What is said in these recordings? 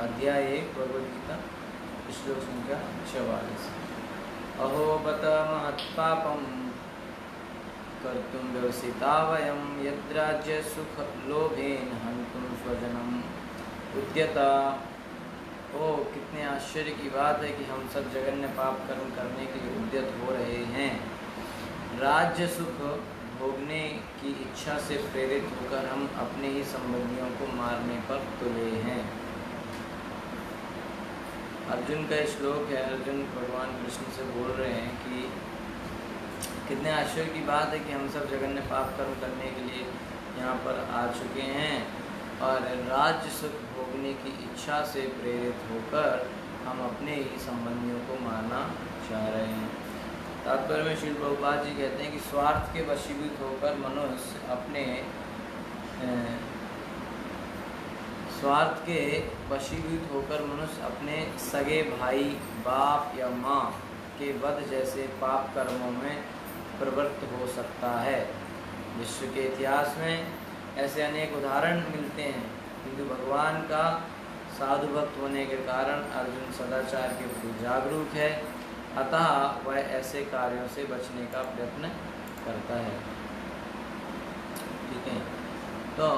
अध्याय 1 भगवद गीता श्लोक संख्या 44। अहो बत महत्पापं कर्तुं व्यवसिता वयं यद्राज्य सुख लोभेन हन्तुं स्वजनम् उद्यता। ओ कितने आश्चर्य की बात है कि हम सब जघन्य पाप कर्म करने के लिए उद्यत हो रहे हैं। राज्य सुख भोगने की इच्छा से प्रेरित होकर हम अपने ही संबंधियों को मारने पर तुले हैं। अर्जुन का श्लोक है। अर्जुन भगवान कृष्ण से बोल रहे हैं कि कितने आश्चर्य की बात है कि हम सब जघन्य पाप कर्म करने के लिए यहाँ पर आ चुके हैं और राज्य सुख भोगने की इच्छा से प्रेरित होकर हम अपने ही संबंधियों को मारना चाह रहे हैं। तात्पर्य में श्रील प्रभुपाद जी कहते हैं कि स्वार्थ के वशीभूत होकर मनुष्य अपने अपने सगे भाई, बाप या माँ के वध जैसे पाप कर्मों में प्रवृत्त हो सकता है। विश्व के इतिहास में ऐसे अनेक उदाहरण मिलते हैं, किंतु भगवान का साधु भक्त होने के कारण अर्जुन सदाचार के प्रति जागरूक है, अतः वह ऐसे कार्यों से बचने का प्रयत्न करता है। ठीक है, तो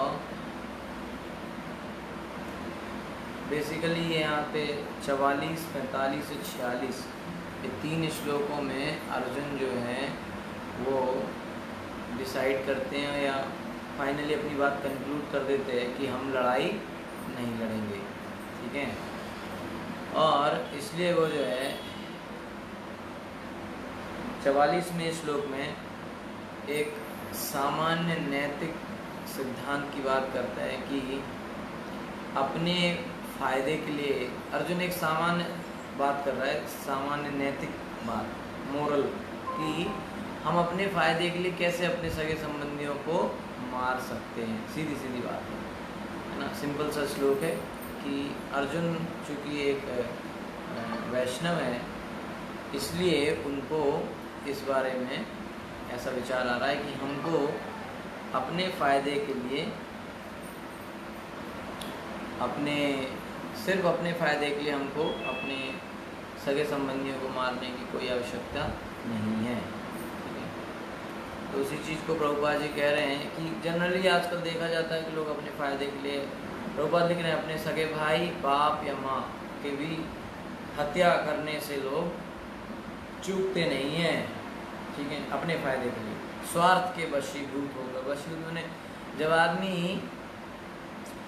बेसिकली ये यहाँ पे 44, 45 से 46 ये 3 श्लोकों में अर्जुन जो है वो डिसाइड करते हैं या फाइनली अपनी बात कंक्लूड कर देते हैं कि हम लड़ाई नहीं लड़ेंगे। ठीक है, और इसलिए वो जो है 44वें श्लोक में एक सामान्य नैतिक सिद्धांत की बात करता है कि अपने फायदे के लिए अर्जुन एक सामान्य बात कर रहा है, सामान्य नैतिक बात, मोरल, कि हम अपने फायदे के लिए कैसे अपने सगे संबंधियों को मार सकते हैं। सीधी सीधी बात है ना, सिंपल सा श्लोक है कि अर्जुन चूँकि एक वैष्णव है इसलिए उनको इस बारे में ऐसा विचार आ रहा है कि हमको अपने फ़ायदे के लिए सिर्फ अपने फ़ायदे के लिए हमको अपने सगे संबंधियों को मारने की कोई आवश्यकता नहीं है। ठीक है, तो उसी चीज़ को प्रभुपाद जी कह रहे हैं कि जनरली आजकल देखा जाता है कि लोग अपने फ़ायदे के लिए, प्रभुपाद लिख रहे हैं, अपने सगे भाई, बाप या माँ के भी हत्या करने से लोग चूकते नहीं हैं। ठीक है, अपने फ़ायदे के लिए स्वार्थ के वशीभूत होगा। वशीभूत होने जब आदमी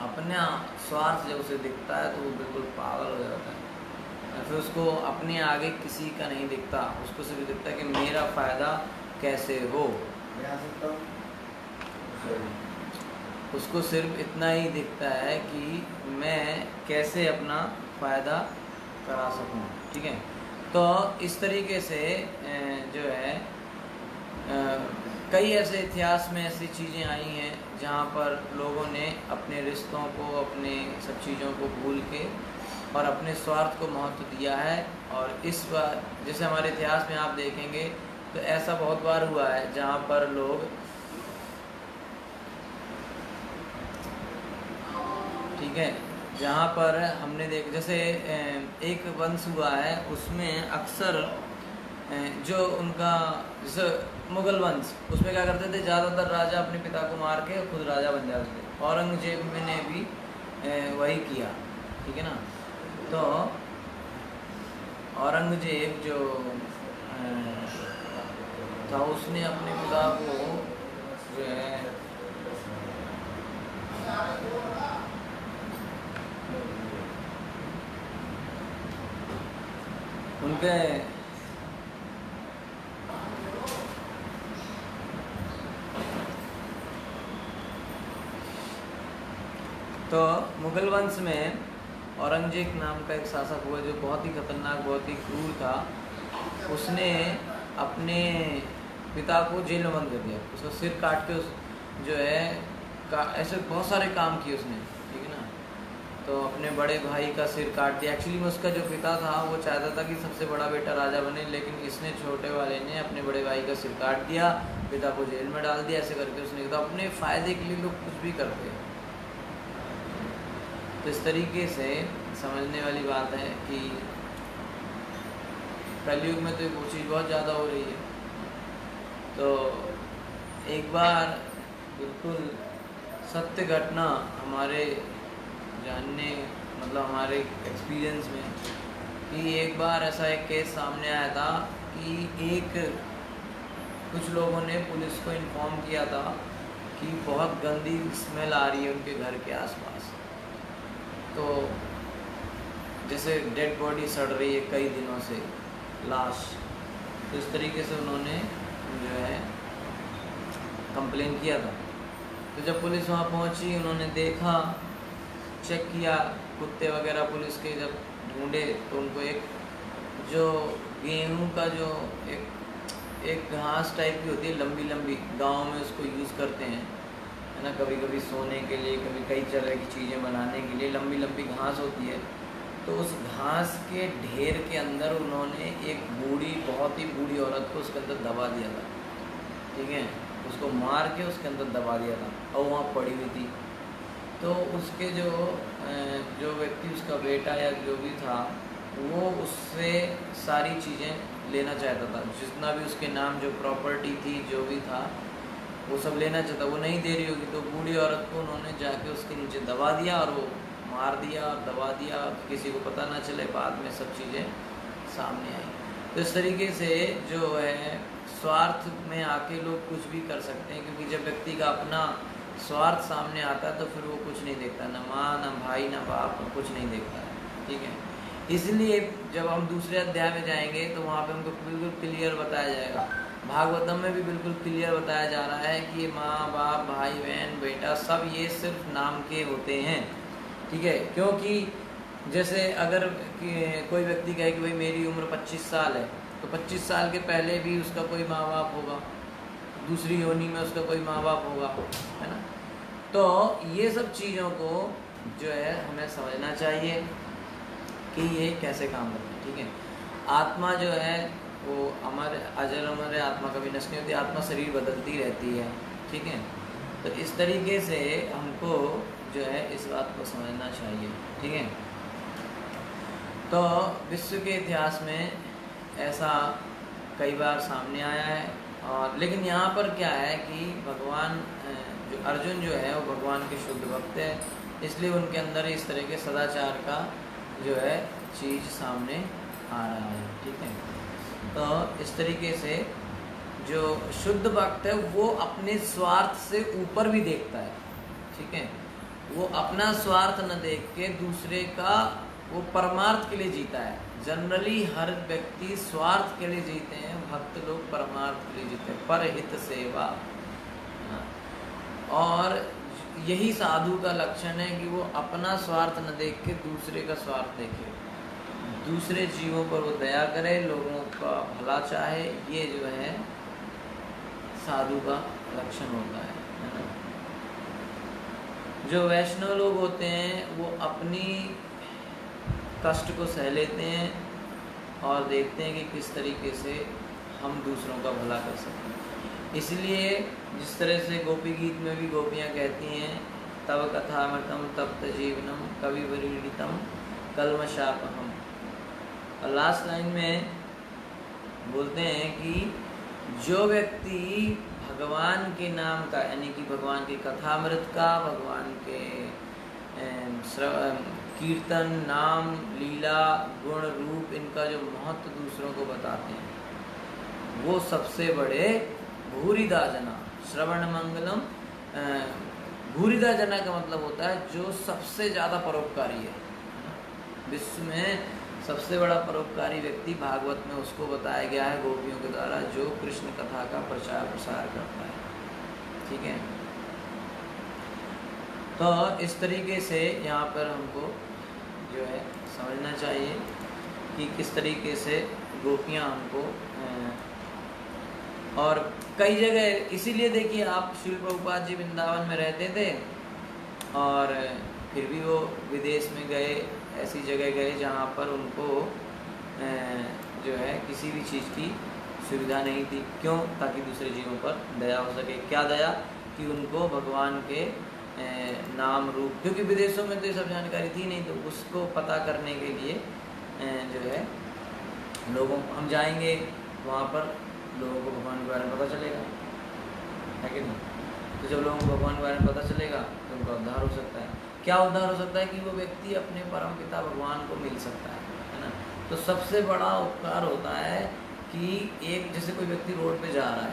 अपना स्वार्थ जब उसे दिखता है तो वो बिल्कुल पागल हो जाता है। फिर उसको अपने आगे किसी का नहीं दिखता, उसको सिर्फ दिखता है कि मेरा फ़ायदा कैसे हो। उसको सिर्फ इतना ही दिखता है कि मैं कैसे अपना फ़ायदा करा सकूं। ठीक है, तो इस तरीके से जो है कई ऐसे इतिहास में ऐसी चीज़ें आई हैं जहाँ पर लोगों ने अपने रिश्तों को, अपने सब चीज़ों को भूल के और अपने स्वार्थ को महत्व दिया है। और इस बार जैसे हमारे इतिहास में आप देखेंगे तो ऐसा बहुत बार हुआ है जहाँ पर लोग, ठीक है, जहाँ पर हमने जैसे एक वंश हुआ है उसमें अक्सर जो उनका जैसे मुग़ल वंश, उसमें क्या करते थे, ज़्यादातर राजा अपने पिता को मार के खुद राजा बन जाते थे। औरंगजेब ने भी वही किया। ठीक है ना, तो औरंगजेब जो था उसने अपने पिता को जो है उनके तो मुग़ल वंश में औरंगजेब नाम का एक शासक हुआ जो बहुत ही खतरनाक, बहुत ही क्रूर था। उसने अपने पिता को जेल में बंद कर दिया, उसका सिर काट के जो है ऐसे बहुत सारे काम किए उसने। ठीक है ना, तो अपने बड़े भाई का सिर काट दिया। एक्चुअली में उसका जो पिता था वो चाहता था कि सबसे बड़ा बेटा राजा बने, लेकिन इसने छोटे वाले ने अपने बड़े भाई का सिर काट दिया, पिता को जेल में डाल दिया। ऐसे करके उसने कहा अपने फ़ायदे के लिए लोग कुछ भी करते हैं। तो इस तरीके से समझने वाली बात है कि कलयुग में तो वो चीज़ बहुत ज़्यादा हो रही है। तो एक बार बिल्कुल सत्य घटना हमारे जानने मतलब हमारे एक्सपीरियंस में कि एक बार ऐसा एक केस सामने आया था कि कुछ लोगों ने पुलिस को इन्फॉर्म किया था कि बहुत गंदी स्मेल आ रही है उनके घर के आसपास। तो जैसे डेड बॉडी सड़ रही है कई दिनों से, लाश। तो इस तरीके से उन्होंने जो है कंप्लेन किया था। तो जब पुलिस वहाँ पहुँची, उन्होंने देखा, चेक किया, कुत्ते वगैरह पुलिस के जब ढूंढे तो उनको एक जो गेहूं का जो एक घास टाइप की होती है लंबी लंबी, गांव में उसको यूज़ करते हैं, है ना, कभी कभी सोने के लिए, कभी कई तरह की चीज़ें बनाने के लिए लंबी लंबी घास होती है। तो उस घास के ढेर के अंदर उन्होंने एक बहुत ही बूढ़ी औरत को उसके अंदर दबा दिया था। ठीक है, उसको मार के उसके अंदर दबा दिया था और वहाँ पड़ी हुई थी। तो उसके जो व्यक्ति, उसका बेटा या जो भी था, वो उससे सारी चीज़ें लेना चाहता था, जितना भी उसके नाम जो प्रॉपर्टी थी जो भी था वो सब लेना चाहता। वो नहीं दे रही होगी तो बूढ़ी औरत को उन्होंने जाके उसके नीचे दबा दिया और वो मार दिया और दबा दिया, किसी को पता ना चले। बाद में सब चीज़ें सामने आई। तो इस तरीके से जो है स्वार्थ में आके लोग कुछ भी कर सकते हैं, क्योंकि जब व्यक्ति का अपना स्वार्थ सामने आता है तो फिर वो कुछ नहीं देखता, ना माँ ना भाई ना बाप, कुछ नहीं देखता है। ठीक है, इसलिए जब हम दूसरे अध्याय में जाएंगे तो वहाँ पे हमको बिल्कुल क्लियर बताया जाएगा। भागवतम में भी बिल्कुल क्लियर बताया जा रहा है कि माँ बाप भाई बहन बेटा सब ये सिर्फ नाम के होते हैं। ठीक है, क्योंकि जैसे अगर कोई व्यक्ति कहे कि भाई मेरी उम्र 25 साल है, तो 25 साल के पहले भी उसका कोई माँ बाप होगा, दूसरी योनि में उसका कोई माँ बाप होगा, है ना। तो ये सब चीज़ों को जो है हमें समझना चाहिए कि ये कैसे काम करता है। ठीक है, आत्मा जो है वो अमर अजर अमर है, आत्मा कभी नष्ट नहीं होती, आत्मा शरीर बदलती रहती है। ठीक है, तो इस तरीके से हमको जो है इस बात को समझना चाहिए। ठीक है, तो विश्व के इतिहास में ऐसा कई बार सामने आया है। और लेकिन यहाँ पर क्या है कि भगवान जो अर्जुन जो है वो भगवान के शुद्ध भक्त है, इसलिए उनके अंदर इस तरह के सदाचार का जो है चीज़ सामने आ रहा है। ठीक है, तो इस तरीके से जो शुद्ध भक्त है वो अपने स्वार्थ से ऊपर भी देखता है। ठीक है, वो अपना स्वार्थ न देख के दूसरे का वो परमार्थ के लिए जीता है। जनरली हर व्यक्ति स्वार्थ के लिए जीते हैं, भक्त लोग परमार्थ के लिए जीते हैं, परहित सेवा। और यही साधु का लक्षण है कि वो अपना स्वार्थ न देख के दूसरे का स्वार्थ देखे, दूसरे जीवों पर वो दया करे, लोगों का भला चाहे। ये जो है साधु का लक्षण होता है ना। जो वैष्णव लोग होते हैं वो अपनी कष्ट को सह लेते हैं और देखते हैं कि किस तरीके से हम दूसरों का भला कर सकते हैं। इसलिए जिस तरह से गोपी गीत में भी गोपियाँ कहती हैं, तव कथामृतम तप्त जीवनम कवि वरीडितम कल्मशापहम। और लास्ट लाइन में बोलते हैं कि जो व्यक्ति भगवान के नाम का, यानी कि भगवान की कथामृत का, भगवान के कीर्तन, नाम, लीला, गुण, रूप, इनका जो महत्व दूसरों को बताते हैं, वो सबसे बड़े भूरिदा जना, श्रवण मंगलम। भूरिदा जना का मतलब होता है जो सबसे ज़्यादा परोपकारी है। विश्व में सबसे बड़ा परोपकारी व्यक्ति भागवत में उसको बताया गया है गोपियों के द्वारा, जो कृष्ण कथा का प्रचार प्रसार करता है। ठीक है, तो इस तरीके से यहाँ पर हमको जो है समझना चाहिए कि किस तरीके से गोपियाँ हमको और कई जगह, इसीलिए देखिए आप श्रील प्रभुपाद जी वृंदावन में रहते थे और फिर भी वो विदेश में गए, ऐसी जगह गए जहाँ पर उनको जो है किसी भी चीज़ की सुविधा नहीं थी। क्यों? ताकि दूसरे जीवों पर दया हो सके। क्या दया? कि उनको भगवान के नाम रूप, क्योंकि विदेशों में तो ये सब जानकारी थी नहीं, तो उसको पता करने के लिए जो है लोगों हम जाएंगे वहाँ पर, लोगों को भगवान के बारे में पता चलेगा, है कि नहीं। तो जब लोगों को भगवान के बारे में पता चलेगा तो उनका उद्धार हो सकता है। क्या उद्धार हो सकता है कि वो व्यक्ति अपने परम पिता भगवान को मिल सकता है ना। तो सबसे बड़ा उपकार होता है कि एक जैसे कोई व्यक्ति रोड पे जा रहा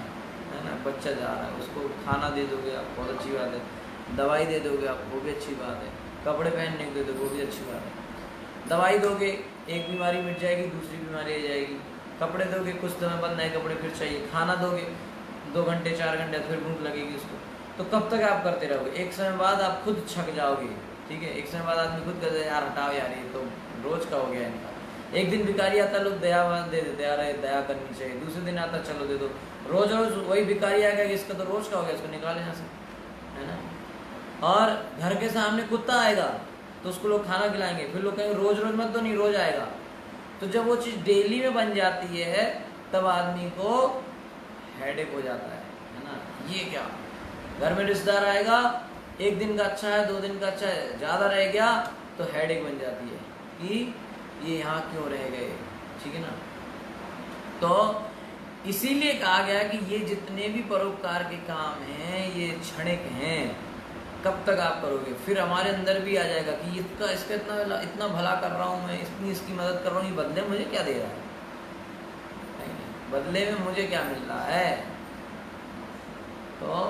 है ना, बच्चा जा रहा है, उसको खाना दे दोगे आप, बहुत अच्छी बात है, दवाई दे दोगे आप, वो भी अच्छी बात है, कपड़े पहनने को दे दोगे, वो भी अच्छी बात है। दवाई दोगे, एक बीमारी मिट जाएगी, दूसरी बीमारी आ जाएगी। कपड़े दोगे, कुछ समय बाद नए कपड़े फिर चाहिए। खाना दोगे, 2 घंटे 4 घंटे फिर भूख लगेगी उसको, तो कब तक आप करते रहोगे। एक समय बाद आप खुद छक जाओगे, ठीक है। एक समय बाद आदमी खुद कहते हैं यार हटाओ यार, ये तो रोज का हो गया इनका। एक दिन भिखारी आता, लोग दया दे देते, यार दया करनी चाहिए। दूसरे दिन आता, चलो दे दो। रोज रोज वही भिखारी आ गया कि इसका तो रोज का हो गया, इसको निकाले यहाँ से, है ना। और घर के सामने कुत्ता आएगा तो उसको लोग खाना खिलाएंगे, फिर लोग कहेंगे रोज रोज मत दो, नहीं रोज आएगा। तो जब वो चीज़ डेली में बन जाती है तब आदमी को हेडेक हो जाता है ना। ये क्या, घर में रिश्तेदार आएगा, एक दिन का अच्छा है, 2 दिन का अच्छा है, ज़्यादा रह गया तो हेडेक बन जाती है कि ये यहाँ क्यों रह गए, ठीक है ना। तो इसीलिए कहा गया कि ये जितने भी परोपकार के काम हैं ये क्षणिक हैं। कब तक आप करोगे, फिर हमारे अंदर भी आ जाएगा कि इसका इतना भला कर रहा हूँ मैं, इसकी मदद कर रहा हूँ, ये बदले में मुझे क्या दे रहा है, नहीं, बदले में मुझे क्या मिल रहा है। तो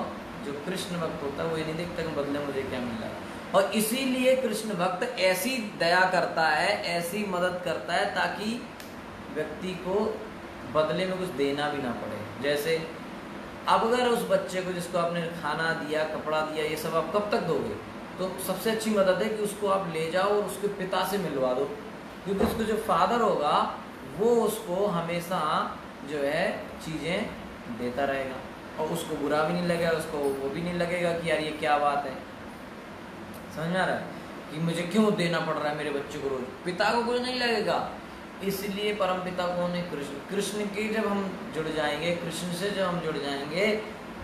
जो कृष्ण भक्त होता है वो ये नहीं देखता कि बदले मुझे क्या मिल रहा है। और इसीलिए कृष्ण भक्त ऐसी दया करता है, ऐसी मदद करता है ताकि व्यक्ति को बदले में कुछ देना भी ना पड़े। जैसे अब अगर उस बच्चे को जिसको आपने खाना दिया, कपड़ा दिया, ये सब आप कब तक दोगे, तो सबसे अच्छी मदद है कि उसको आप ले जाओ और उसके पिता से मिलवा दो, क्योंकि उसको जो फादर होगा वो उसको हमेशा जो है चीज़ें देता रहेगा और उसको बुरा भी नहीं लगेगा, उसको वो भी नहीं लगेगा कि यार ये क्या बात है। समझ में आ रहा है कि मुझे क्यों देना पड़ रहा है मेरे बच्चे को रोज, पिता को कुछ नहीं लगेगा। इसलिए परम पिता कौन है, कृष्ण। कृष्ण की जब हम जुड़ जाएंगे, कृष्ण से जब हम जुड़ जाएंगे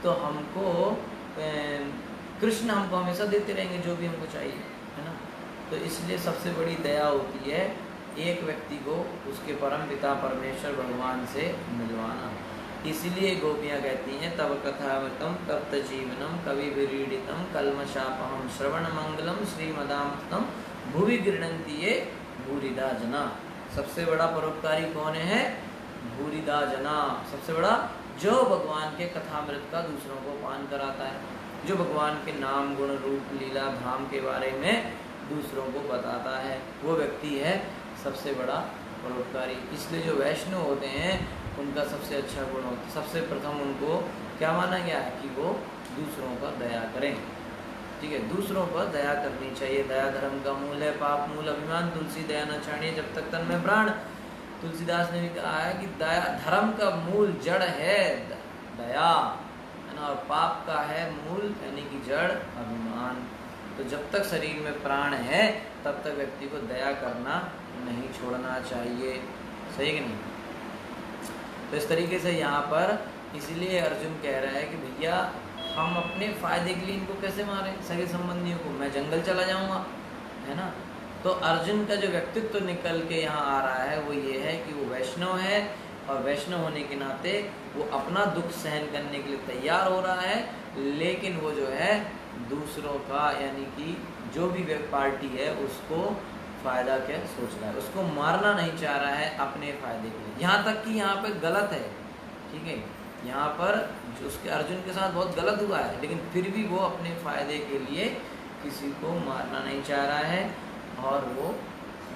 तो हमको कृष्ण हमको हमेशा देते रहेंगे जो भी हमको चाहिए, है ना। तो इसलिए सबसे बड़ी दया होती है एक व्यक्ति को उसके परम पिता परमेश्वर भगवान से मिलवाना। इसीलिए गोपियाँ कहती हैं तब कथामृतम तप्त जीवनम कवि विरीडितम कलमशापहम श्रवण मंगलम श्रीमदामृतम भुवि गृह्णन्ति ये भूरिदा जना। सबसे बड़ा परोपकारी कौन है, भूरिदा जना। सबसे बड़ा जो भगवान के कथामृत का दूसरों को पान कराता है, जो भगवान के नाम गुण रूप लीला धाम के बारे में दूसरों को बताता है, वो व्यक्ति है सबसे बड़ा परोपकारी। इसलिए जो वैष्णव होते हैं उनका सबसे अच्छा गुण होता है, सबसे प्रथम उनको क्या माना गया है कि वो दूसरों पर दया करें, ठीक है। दूसरों पर दया करनी चाहिए। दया धर्म का मूल है, पाप मूल अभिमान, तुलसी दया न छाड़िए जब तक तन में प्राण। तुलसीदास ने भी कहा है कि दया धर्म का मूल जड़ है दया, है ना, और पाप का है मूल यानी कि जड़ अभिमान। तो जब तक शरीर में प्राण है तब तक व्यक्ति को दया करना नहीं छोड़ना चाहिए, सही कि नहीं। तो इस तरीके से यहाँ पर इसीलिए अर्जुन कह रहा है कि भैया हम अपने फ़ायदे के लिए इनको कैसे मारें, सगे संबंधियों को, मैं जंगल चला जाऊँगा, है ना। तो अर्जुन का जो व्यक्तित्व निकल के यहाँ आ रहा है वो ये है कि वो वैष्णव है और वैष्णव होने के नाते वो अपना दुख सहन करने के लिए तैयार हो रहा है, लेकिन वो जो है दूसरों का यानी कि जो भी पार्टी है उसको फ़ायदा क्या सोच रहा है, उसको मारना नहीं चाह रहा है अपने फ़ायदे के लिए। यहाँ तक कि यहाँ पर गलत है, ठीक है, यहाँ पर जो उसके अर्जुन के साथ बहुत गलत हुआ है, लेकिन फिर भी वो अपने फ़ायदे के लिए किसी को मारना नहीं चाह रहा है। और वो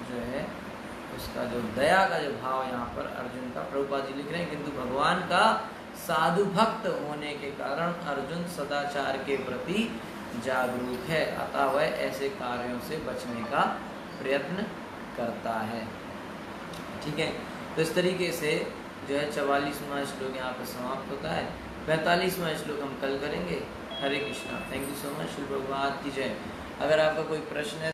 जो है उसका जो दया का जो भाव यहाँ पर अर्जुन का, प्रभुपाद जी लिख रहे हैं, किंतु भगवान का साधु भक्त होने के कारण अर्जुन सदाचार के प्रति जागरूक है, अतः वह ऐसे कार्यों से बचने का प्रयत्न करता है, ठीक है। तो इस तरीके से जो है 44वां श्लोक यहाँ पर समाप्त होता है। 45वां श्लोक हम कल करेंगे। Hare Krishna. Thank you so much. Shri Prabhupada की जय। अगर आपका कोई प्रश्न है